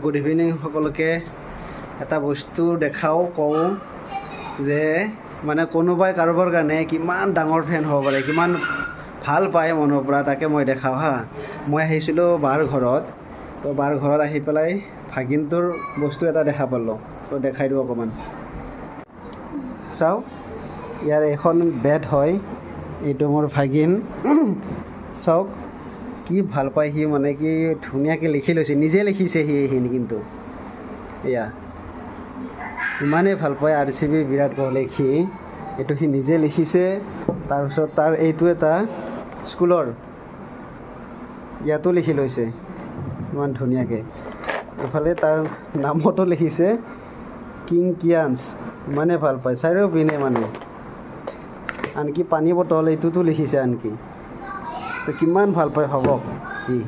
Good evening সকলোকে। এটা বস্তু দেখাও কওঁ যে মানে কোনোবাই কাৰোবাৰ কাৰণে কিমান ডাঙৰ ফেন হ'ব পাৰে, কিমান ভাল পায় মনৰ পৰা, তাকে মই দেখাওঁ হা। মই আহিছিলোঁ বাৰ ঘৰত, তো বাৰ ঘৰত আহি পেলাই ভাগিনটোৰ বস্তু এটা দেখা পালোঁ, তো দেখাই দিওঁ অকণমান। চাওক, ইয়াৰ এখন বেড হয়, এইটো মোৰ ভাগিন। চাওক কি ভাল পায় সি, মানে কি ধুনীয়াকৈ লিখি লৈছে, নিজে লিখিছে সি এইখিনি, কিন্তু এয়া ইমানেই ভাল পায় RCB বিৰাট কোহলীক সি, এইটো সি নিজে লিখিছে। তাৰপিছত তাৰ এইটো এটা স্কুলৰ ইয়াতো লিখি লৈছে ইমান ধুনীয়াকৈ। ইফালে তাৰ নামতো লিখিছে কিং কিয়ানছ, ইমানেই ভাল পায় চাৰিওপিনে মানে। আনকি পানী বটল এইটোতো লিখিছে আনকি, তো কিমান ভাল পায় ভাবক সি।